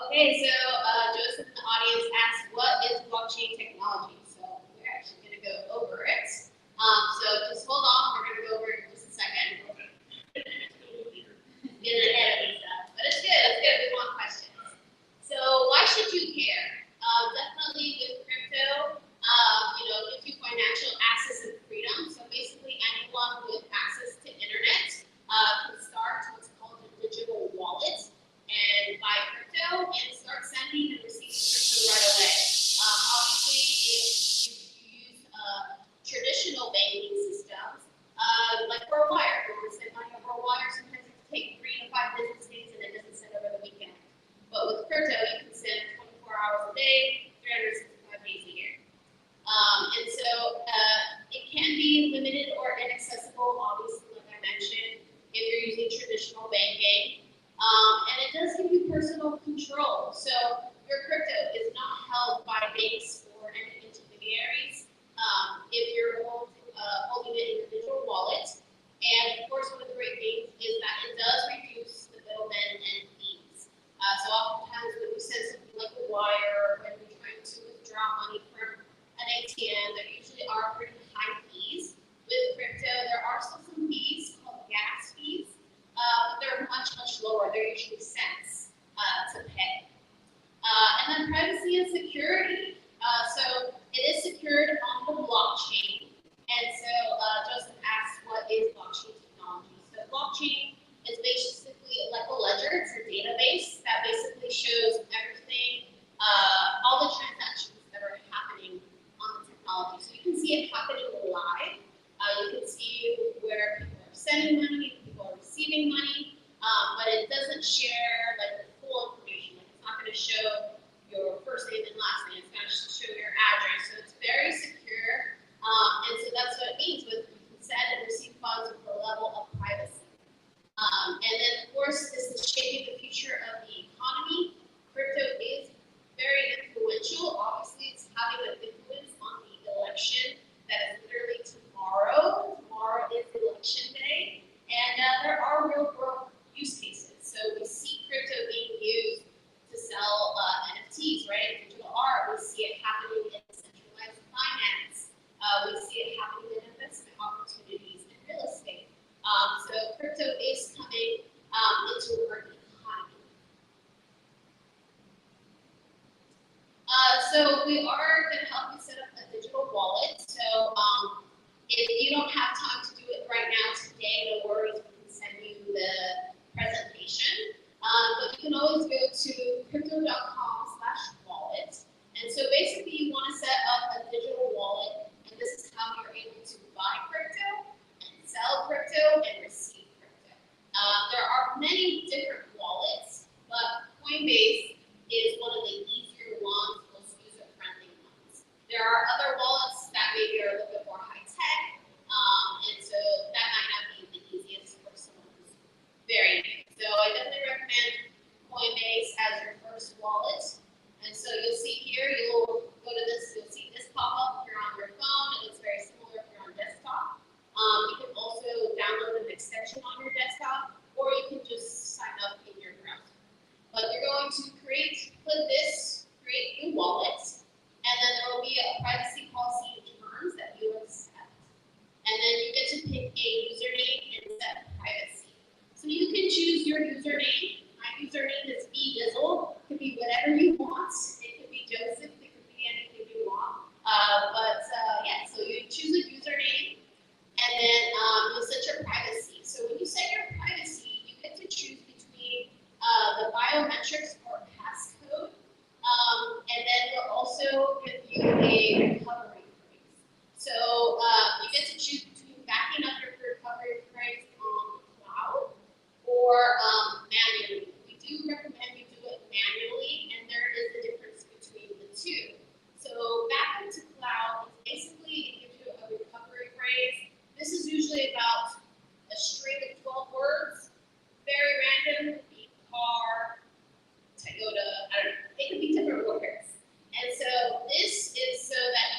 Okay, so Joseph in the audience asked, what is blockchain technology? So we're actually going to go over it. So just hold on, we're going to go over it in just a second. Getting ahead of stuff, but it's good. It's good. We want questions. So why should you care? Definitely with crypto, gives you financial access and freedom. So basically, anyone with access to internet can start what's called a digital wallet and buy crypto and start sending and receiving crypto right away. Obviously, if you use traditional banking systems, like for a wire, if you send money over a wire, sometimes it can take 3 to 5 business days and it doesn't send over the weekend. But with crypto, you can send 24 hours a day, 365 days a year. And so it can be limited or inaccessible, obviously, like I mentioned, if you're using traditional banking. And it does give you personal control. So your crypto is not held by banks or any intermediaries if you're holding it in your digital wallet. And of course, one of the great things is that it does reduce the middlemen and fees. So oftentimes when you send something like a wire or when you're trying to withdraw money from an ATM, there usually are pretty high fees. With crypto, there are still some fees called gas fees. But they're much, much lower. They're usually cents to pay. And then privacy and security. So it is secured on the blockchain. And so Joseph asked, what is blockchain technology? So blockchain is basically like a ledger. It's a database that basically shows everything, all the transactions that are happening on the technology. So you can see it happening live. You can see where people are sending money, people are receiving money, but it doesn't share like the full information. Like it's not going to show your first name and last name. It's going to show your address. So it's very secure, and so that's what it means with you can send and receive funds with a level of privacy. And then of course this is shaping the future of the economy. Crypto is very influential. Obviously, it's having an influence on the election that is literally tomorrow. Tomorrow is election day. And there are real world use cases. So we see crypto being used to sell NFTs, right? Digital art. We see it happening in centralized finance. We see it happening in investment opportunities in real estate. So crypto is coming into our economy. So we are going to help you set up a digital wallet. So if you don't have time to do it right now today, no worries, we can send you the presentation. But you can always go to crypto.com/wallet. And so basically you want to set up a digital wallet, and this is how you're able to buy crypto and sell crypto and receive crypto. There are many different wallets, but Coinbase is one of the easier ones, most user-friendly ones. There are other wallets that maybe are a little bit more high-tech, and so that might not be the easiest for someone who's very new. So I definitely recommend Coinbase as your first wallet. And so you'll see here, you'll go to this, you'll see this pop up if you're on your phone. It looks very similar if you're on desktop. You can also download an extension on your desktop, or you can just sign up in your browser. But you're going to create new wallet, and then there will be a privacy policy terms that you accept. And then you get to pick a username and set privacy. So you can choose your username. My username is bdizzle. It could be whatever you want. It could be Joseph. It could be anything you want. So you choose a username, and then you'll set your privacy. So when you set your privacy, you get to choose between the biometrics or passcode, and then we'll also give you a recovery phrase. So you get to choose between backing up your recovery phrase on the cloud or manually. We do recommend you do it manually, and there is a difference between the two. So backup to cloud is basically it gives you a recovery phrase. This is usually about a string of 12 words, very random. It could be car, Toyota, I don't know. It could be different words. And so this is so that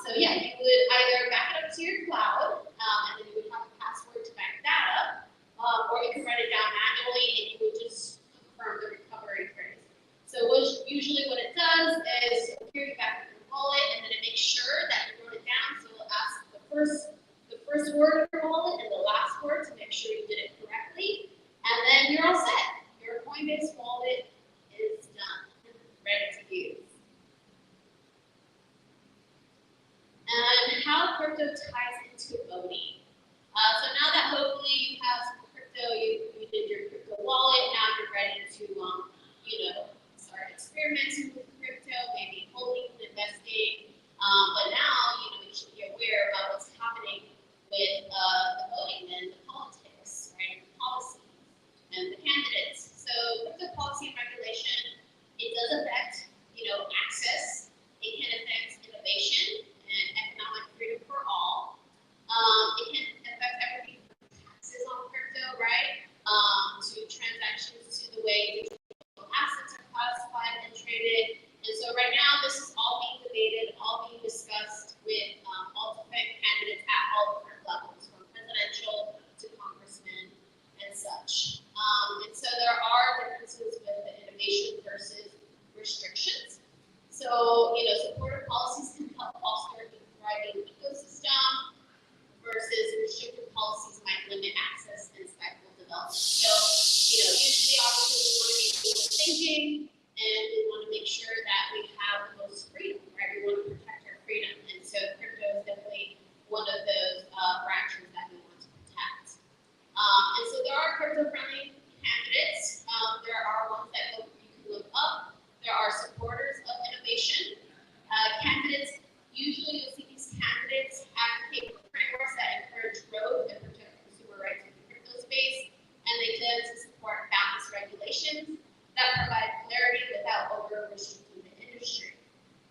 So yeah, you would either back it up to your cloud, and then you would have a password to back that up, or you can write it down manually and you would just confirm the recovery phrase. So usually what it does is here you back up your wallet, and then it makes sure that you wrote it down. So it'll ask the first word of your wallet and the last word to make sure you did it correctly, and then you're all set. Your Coinbase wallet is done, ready to use. And how crypto ties into voting. So now that hopefully you have some crypto, you did your crypto wallet, now you're ready to, start experimenting with crypto, maybe holding and investing. But now, you should be aware about what's happening with the voting and the politics, right? The policies and the candidates. So crypto policy and regulation, it does affect, access. It can affect innovation and economic freedom for all. It can affect everything from taxes on crypto, right? To transactions, to the way digital assets are classified and traded. And so right now, this is all being debated, all being discussed with all different candidates at all different levels, from presidential to congressmen and such. And so there are differences with the innovation versus restrictions. So, supportive policies can help foster the thriving ecosystem versus restrictive policies might limit access and stifle development. So, usually obviously we want to be thinking and we want to make sure that we have the most freedom, right? We want to protect our freedom. And so crypto is definitely one of those branches that we want to protect. And so there are crypto-friendly candidates. There are ones that you can look up. There are supporters of innovation. Candidates, usually you'll see these candidates advocate for frameworks that encourage growth and protect consumer rights in the crypto space, and they tend to support balanced regulations that provide clarity without over-restricting the industry.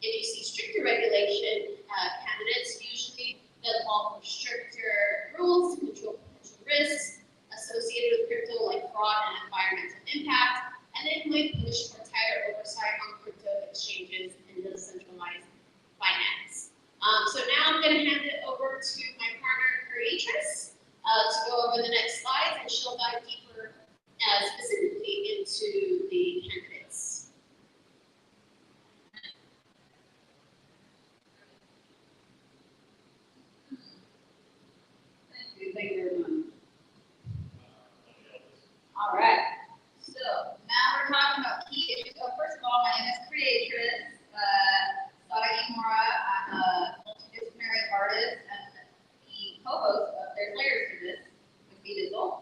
If you see stricter regulation candidates, usually they'll call for stricter rules to control potential risks associated with crypto, like fraud and environmental impact, and they might push for tighter oversight on crypto exchanges and decentralized finance. So now I'm going to hand it over to my partner, Creatress, to go over the next slides, and she'll dive deeper specifically into the candidates. Thank you very much. All right. So now we're talking about key issues. So first of all, my name is Creatress Sara Imora. I'm a multidisciplinary artist and the co-host of There's Layers to This with B-Dizzle.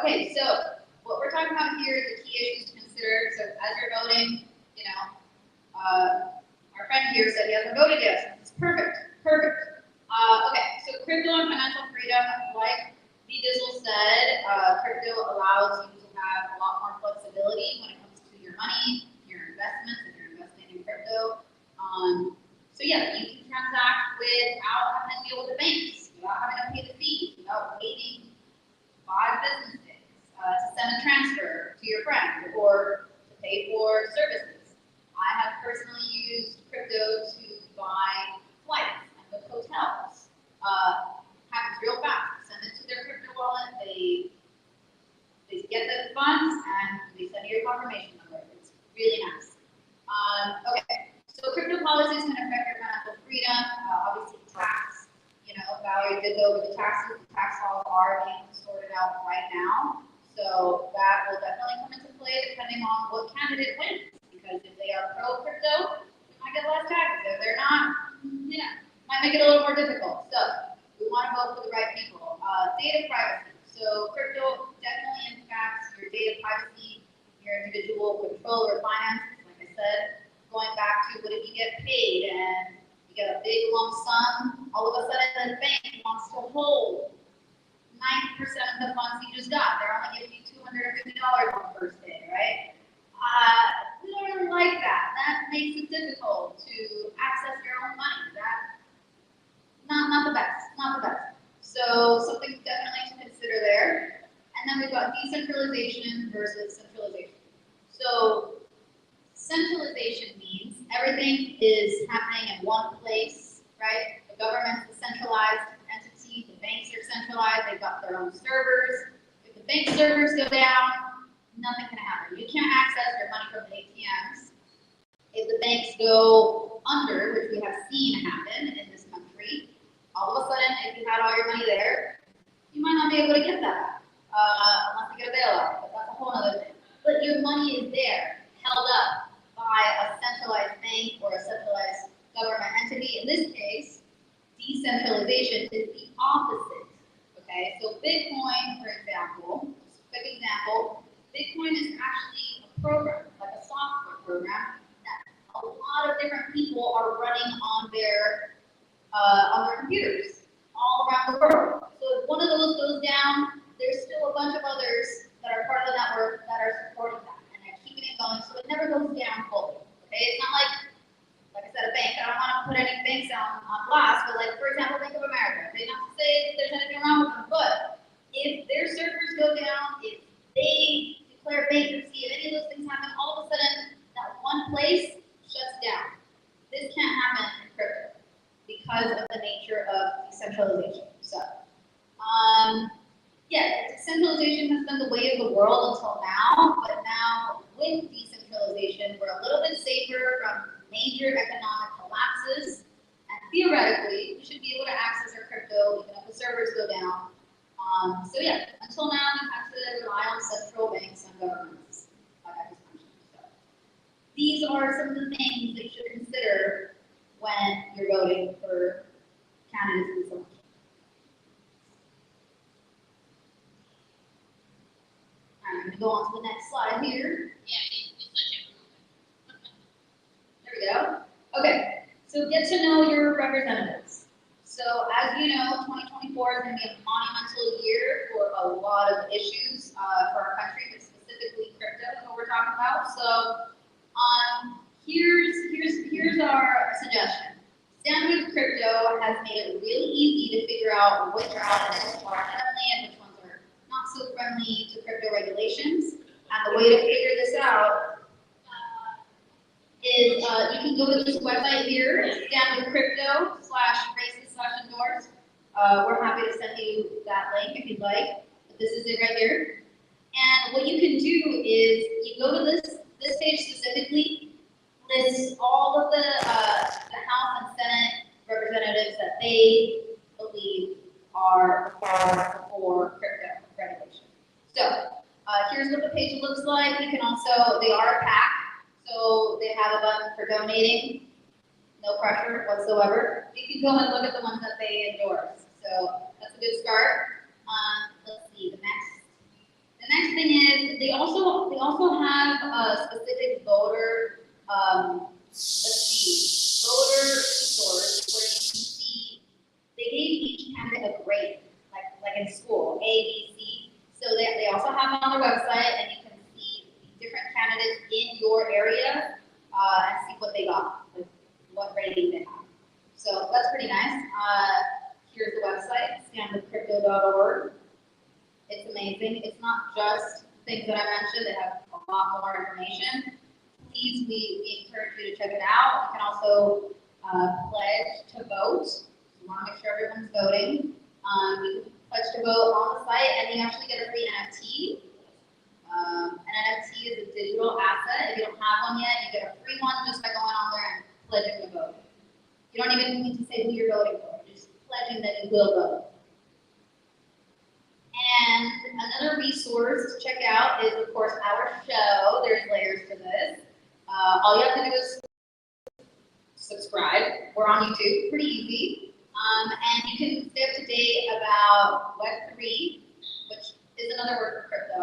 Okay, so what we're talking about here is the key issues to consider. So as you're voting, our friend here said he hasn't voted yet. It's perfect. Okay, so crypto and financial freedom, like B-Dizzle said, crypto allows you to have a lot more flexibility when it comes to your money, your investments, if you're investing in crypto. So yeah, you can transact without having to deal with the banks, without having to pay the fees, without waiting 5 business days to send a transfer to your friend or to pay for services. I have personally used crypto to buy flights and book hotels. Happens real fast. Send it to their crypto wallet. They get the funds and they send you your confirmation number. It's really nice. Okay, so crypto policies can affect your financial freedom. Obviously, tax. Valerie did go over the taxes. The tax laws are being sorted out right now, so that will definitely come into play depending on what candidate wins. Because if they are pro crypto, they might get less taxes. If they're not, might make it a little more difficult. So we want to vote for the right people. Data privacy. So crypto definitely impacts your data privacy, your individual control or finances. Like I said, going back to what if you get paid and you get a big lump sum, all of a sudden the bank wants to hold 90% of the funds you just got. They're only giving you $250 on the first day, right? We don't really like that. That makes it difficult to access your own money. That's not the best. So something definitely to consider there. And then we've got decentralization versus centralization. So centralization means everything is happening in one place right? The government's a centralized entity, the banks are centralized, they've got their own servers. If the bank servers go down, nothing can happen. You can't access your money from the ATMs. If the banks go under, which we have seen happen in this country, all of a sudden, if you had all your money there, you might not be able to get that, unless you get a bailout, but that's a whole other thing. But your money is there, held up by a centralized bank or a centralized government entity. In this case, decentralization is the opposite, okay? So Bitcoin, for example, just a quick example, Bitcoin is actually a program, like a software program, that a lot of different people are running on their computers all around the world. So if one of those goes down, there's still a bunch of others that are part of the network that are supporting that, and they're keeping it going, so it never goes down fully. Okay, it's not like I said, a bank. I don't want to put any banks on blast, but like for example, Bank of America. They not to say that there's anything wrong with them, but if their servers go down, if they declare bankruptcy, if any of those things happen, all of a sudden that one place shuts down. This can't happen in crypto because of the nature of decentralization. So, yeah, decentralization has been the way of the world until now, but now with decentralization, we're a little bit safer from major economic collapses, and theoretically, we should be able to access our crypto even if the servers go down. So yeah, until now, we've had to rely on central banks and governments, like I just mentioned. So, these are some of the things that you should consider when you're voting for candidates in this election. I'm going to go on to the next slide here. There we go. Okay, so get to know your representatives. So as you know, 2024 is going to be a monumental year for a lot of issues for our country, but specifically crypto is what we're talking about. So here's our suggestion. Stand With Crypto has made it really easy to figure out which candidates are friendly and which ones are not so friendly to crypto regulations. And the way to figure this out is you can go to this website here, standwithcrypto.com/races/endorse. We're happy to send you that link if you'd like. But this is it right here. And what you can do is you go to this page specifically, lists all of the House and Senate representatives that they believe are for crypto regulation. So here's what the page looks like. You can also, they are a PAC, so they have a button for donating. No pressure whatsoever. You can go and look at the ones that they endorse. So that's a good start. Let's see, the next thing is they also have a specific voter voter resource where you can see they gave each candidate a grade, like in school, A, B, C. So they also have it on their website, and you can see different candidates in your area and see what they got, like what rating they have. So that's pretty nice. Here's the website, standwithcrypto.org. It's amazing. It's not just things that I mentioned. They have a lot more information. Please, we encourage you to check it out. You can also pledge to vote. You want to make sure everyone's voting. You can pledge to vote on the site, and you actually get a free NFT. An NFT is a digital asset. If you don't have one yet, you get a free one just by going on there and pledging to vote. You don't even need to say who you're voting for. You're just pledging that you will vote. And another resource to check out is, of course, our show. There's layers to this. All you have to do is subscribe. We're on YouTube, pretty easy. And you can stay up to date about Web3, which is another word for crypto.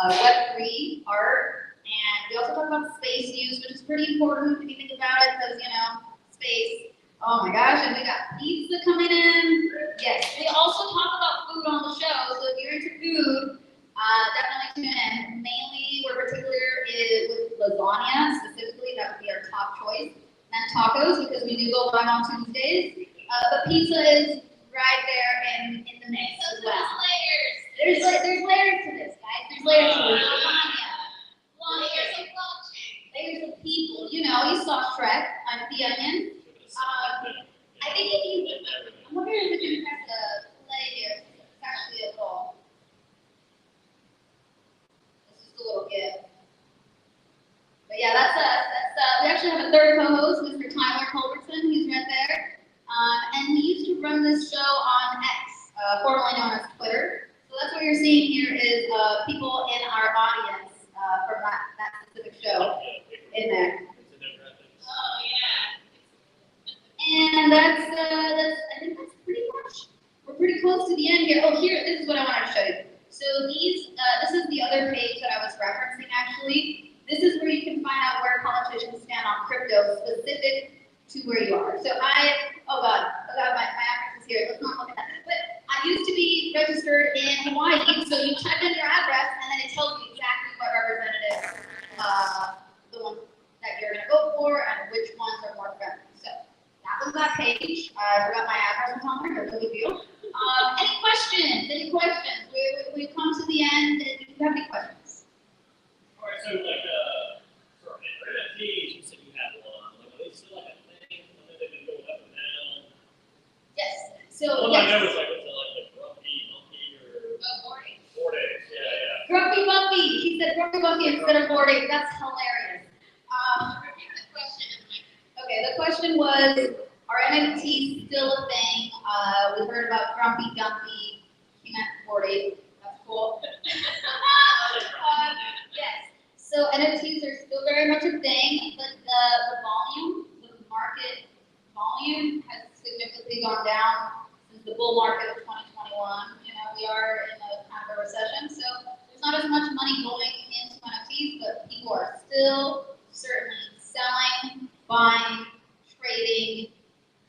Web3, art, and we also talk about space news, which is pretty important if you think about it, because, you know, space. Oh my gosh, and we got pizza coming in. Yes, we also talk about food on the show, so if you're into food, definitely tune in. Mainly, we're particular with lasagna, specifically, that would be our top choice. And tacos, because we do go live on Tuesdays. But pizza is right there in the mix as well. There's layers to this, guys. There's layers to this. Layers of people. You know, you saw Shrek on The Onion. I think to the end here. Oh, here, this is what I wanted to show you. So this is the other page that I was referencing actually. This is where you can find out where politicians stand on crypto specific to where you are. So oh God, my address is here. Let's not look at that. But I used to be registered in Hawaii, so you type in your address and then it tells you exactly what representative, the one that you're gonna vote for and which ones are more friendly. So that was that page. I forgot my address was on there, no big deal. Any questions? Any questions? We've come to the end. Do you have any questions? All right, so like, for NFTs, you said you had one. Like, are they still like a thing? I know they've been going up and down. Yes. So All yes. I know is like, what's it like Grumpy Monkey or 4 days? Yeah. Grumpy Bumpy. He said Grumpy Bumpy instead of 4 days. That's hilarious. Repeat the question. Okay, the question was, are NFTs still a thing? We heard about Grumpy Dumpy. He meant 4 days. That's cool. Yes. So NFTs are still very much a thing, but the volume, the market volume has significantly gone down since the bull market of 2021. You know, we are in a kind of a recession, so there's not as much money going into NFTs, but people are still certainly selling, buying, trading,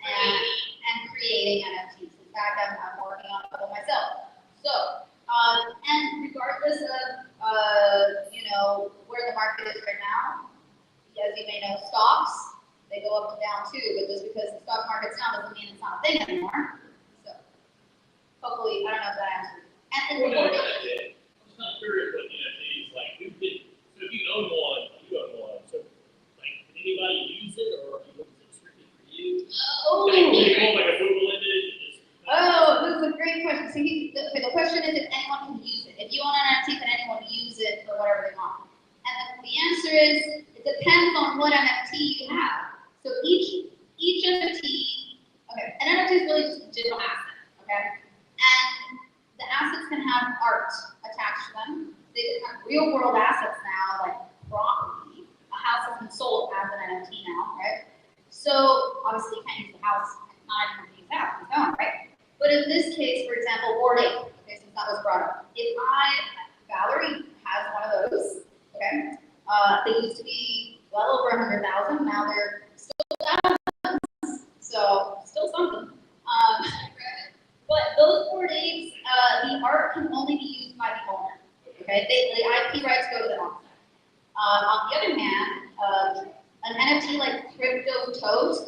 and creating NFTs. In fact, I'm working on a couple myself. So, and regardless of, you know, where the market is right now, as you may know, stocks, they go up and down too, but just because the stock market's down doesn't mean it's not a thing anymore. So, hopefully, I don't know if that answers. And Well, no, the I'm just kind of curious what NFTs, like, so if you own one, so, like, can anybody use it, or is it strictly for you? Oh. Like, can you call like a Google image? Oh, this is a great question. So the question is if anyone can use it. If you own an NFT, can anyone use it for whatever they want? And the answer is it depends on what NFT you have. So each NFT, okay, an NFT is really just a digital asset, okay? And the assets can have art attached to them. They can have real world assets now, like property. A house has been sold as an NFT now, right? So obviously you can't use the house, not even use the house, right? But in this case, for example, Bored Ape, okay, since that was brought up, Valerie has one of those, okay? They used to be well over 100,000, now they're still thousands, so still something. But those Bored Apes, the art can only be used by the owner, okay? The IP rights go to the owner. On the other hand, an NFT like Cryptoads,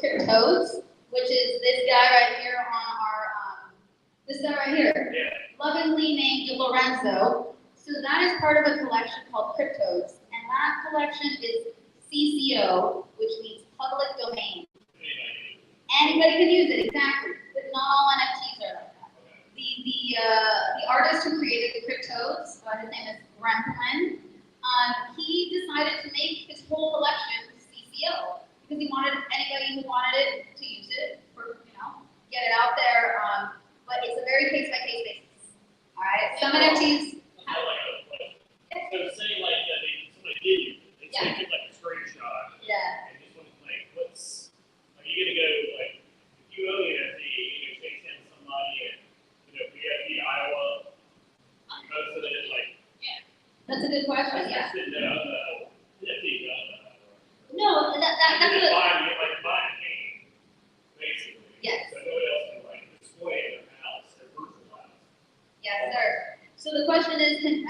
which is this guy right here on our, lovingly named Lorenzo. So that is part of a collection called Cryptoads, and that collection is CCO, which means public domain. Anybody can use it, exactly, but not all NFTs are like that. The artist who created the Cryptoads, his name is Gremlin, he decided to make his whole collection CCO because he wanted anybody who wanted it to use it, or get it out there. But it's a very case-by-case basis. All right, some NFTs. So say like somebody did you, they took like a screenshot. Yeah. And just want like, are you gonna go like, if you own the NFT, you take him to somebody and PFP Iowa, you posted it like. Yeah. That's a good question. Yeah. NFT, No, that's a. Buy a game, basically. Yes. So nobody else can like display it in their house, their virtual house. Yes, sir. So the question is, can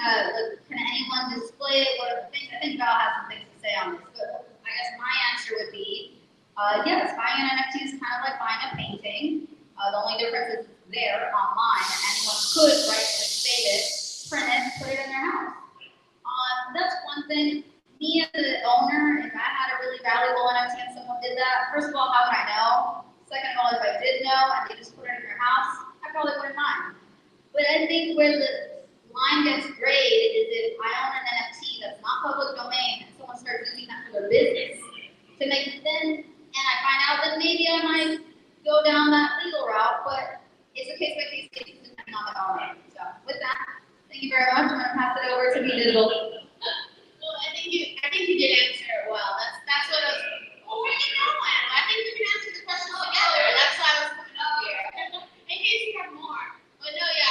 anyone display it? What are the things? I think Val has some things to say on this, but I guess my answer would be, yes, buying an NFT is kind of like buying a painting. The only difference is it's there online, and anyone could save it, print it, put it in their house. That's one thing. Me as the owner, if I had a really valuable NFT and someone did that, first of all, how would I know? Second of all, if I did know and they just put it in their house, I probably wouldn't mind. But I think where the line gets grayed is if I own an NFT that's not public domain and someone starts using that for their business to make it then, and I find out that maybe I might go down that legal route, but it's a case-by-case basis depending on the owner. So with that, thank you very much. I'm going to pass it over to Digital. Well, I think you did answer it well. That's what I was. Well, where are you going? I think we can answer the question together. That's why I was coming up here. In case you have more. But no, yeah.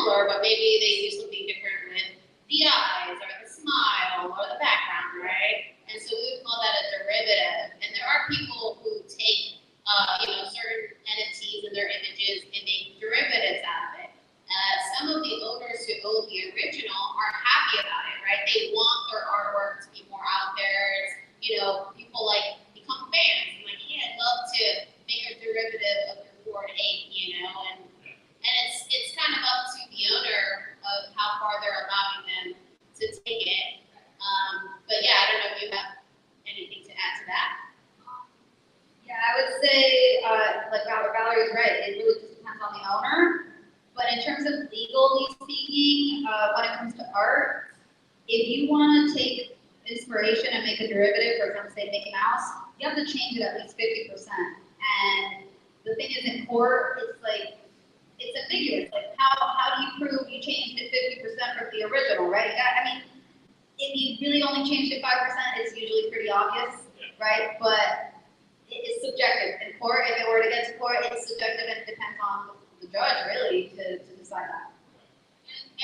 similar, but maybe they do something different with the eyes or the smile or the background, right? And so we would call that a derivative. And there are people who take, certain entities and their images and make derivatives out of it. Some of the owners who own the original are happy about it, right? They want their artwork to be more out there. People like become fans and like, hey, I'd love to make a derivative of your Ford 8, and it's kind of up to the owner of how far they're allowing them to take it. But yeah, I don't know if you have anything to add to that. Yeah, I would say, like Valerie's right, it really just depends on the owner. But in terms of legally speaking, when it comes to art, if you want to take inspiration and make a derivative, for example, say Mickey Mouse, you have to change it at least 50%. And the thing is, in court, it's ambiguous. Like, how do you prove you changed it 50% from the original, right? If you really only changed it 5%, it's usually pretty obvious, right? But it is subjective. In court, if it were to get to court, it's subjective and it depends on the judge, really, to decide that.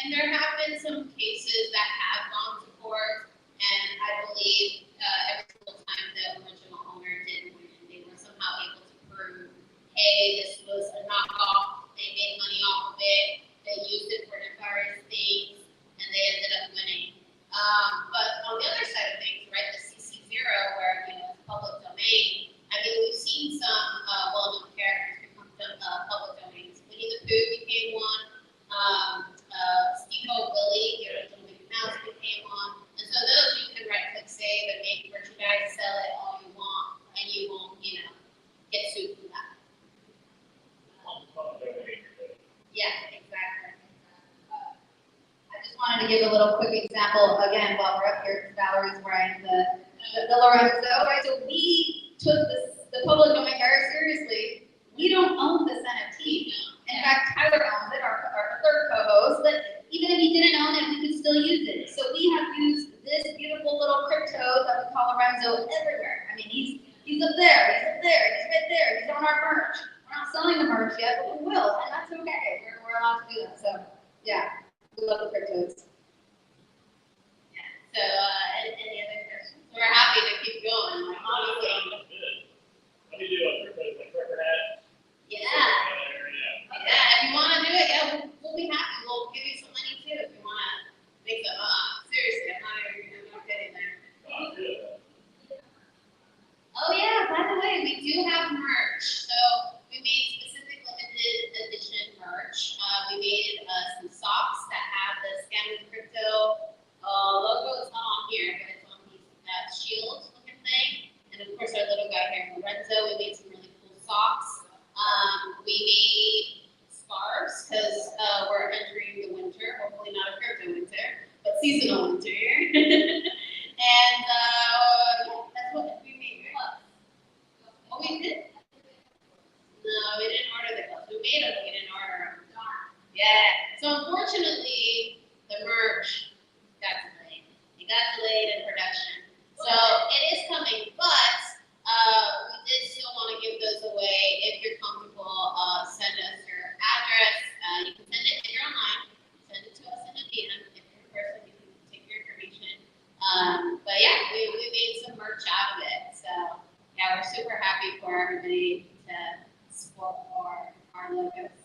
And there have been some cases that have gone to court, and I believe every single time the original owner did win, they were somehow able to prove, hey, this was a knockoff, they made money off of it, they used it for nefarious things, and they ended up winning. But on the other side of things, right, the CC0, where it's public domain, I mean, we've seen some well-known characters become public domains. Winnie the Pooh became one. Steamboat Willie, the original Mickey Mouse, became one. And so those you can right-click save and make merchandise, sell it all you want, and you won't, get sued for that. Yeah, exactly. I just wanted to give a little quick example, again, while we're up here, Valerie's wearing the Lorenzo, right? So we took the public domain very seriously. We don't own this NFT. In fact, Tyler owns it, our third co-host, but even if he didn't own it, we could still use it. So we have used this beautiful little crypto that we call Lorenzo everywhere. I mean, he's up there, he's right there, he's on our merch. We're not selling the merch yet, but we will, and that's okay. We're allowed to do that. So yeah, we love the cryptos. Yeah. So, any other questions? We're happy to keep going. Like, honestly. Let me do a record ad. Yeah. Yeah. If you want to do it, we'll be happy. We'll give you some money too if you want to make some. Seriously, I'm not kidding there. Oh yeah. By the way, we do have merch. So we made specific limited edition merch. We made some socks that have the Scam with Crypto logo. It's not on here, but it's on that shield looking thing. And of course, our little guy here, Lorenzo. We made some really cool socks. We made scarves because we're entering the winter. Hopefully not a crypto winter, but seasonal winter. And that's what we made. Oh, we did? No, we didn't order the gloves. We made them, but we didn't order them. Yeah. So unfortunately, the merch got delayed. It got delayed in production. So it is coming, but we did still want to give those away. If you're comfortable, send us your address. You can send it if you're online. Send it to us in a DM. If you're in person, you can take your information. But yeah, we made some merch out of it. So yeah, we're super happy for everybody to support our logos.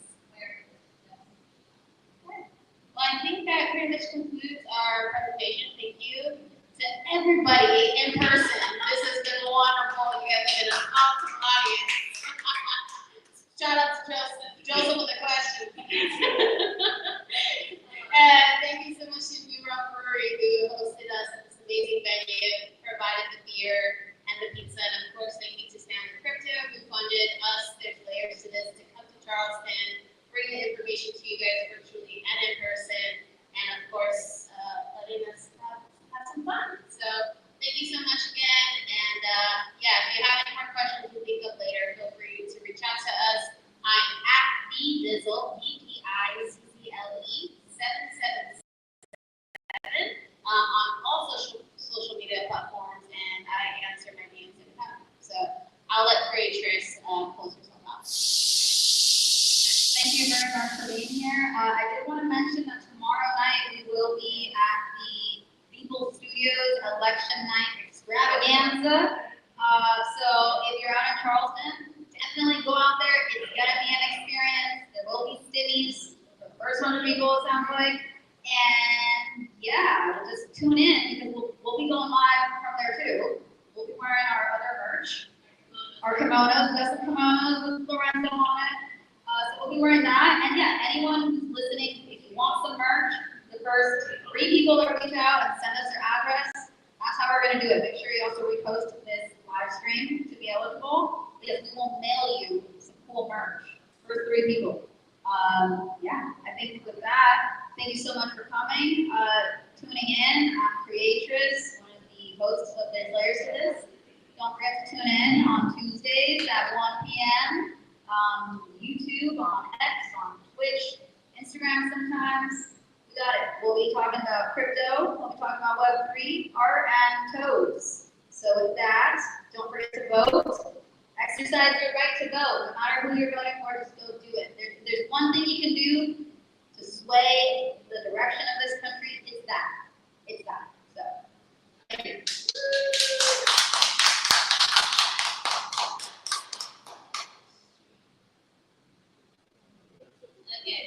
Well, I think that pretty much concludes our presentation. Thank you to everybody in person. This has been wonderful. You guys have been an awesome audience. Shout out to Joseph with a question. And thank you so much to New York Brewery who hosted us at this amazing venue, provided the beer and the pizza, and of course, thank you to Stanley Crypto who funded us. There's layers to this to come to Charleston, bring the information to you guys virtually and in person, and of course, letting us have some fun. So thank you so much again, and yeah, if you have any more questions to think of later, feel free to reach out to us. I'm at @BDizzle, BPIZZLE. like. And yeah, we'll just tune in because we'll be going live from there too. We'll be wearing our other merch, our kimonos. We got some kimonos with Lorenzo on it. So we'll be wearing that. And yeah, anyone who's listening, if you want some merch, the first 3 people that reach out and send us their address, that's how we're gonna do it. Make sure you also repost this live stream to be eligible, because we will mail you some cool merch. First 3 people. Yeah, I think with that, thank you so much for coming, tuning in. I'm Creatress, one of the hosts of There's Layers to This. Don't forget to tune in on Tuesdays at 1 p.m. YouTube, on X, on Twitch, Instagram sometimes. We got it. We'll be talking about crypto, we'll be talking about Web3, art, and toads. So with that, don't forget to vote. Exercise your right to vote. No matter who you're voting for, just go do it. There's one thing you can do to sway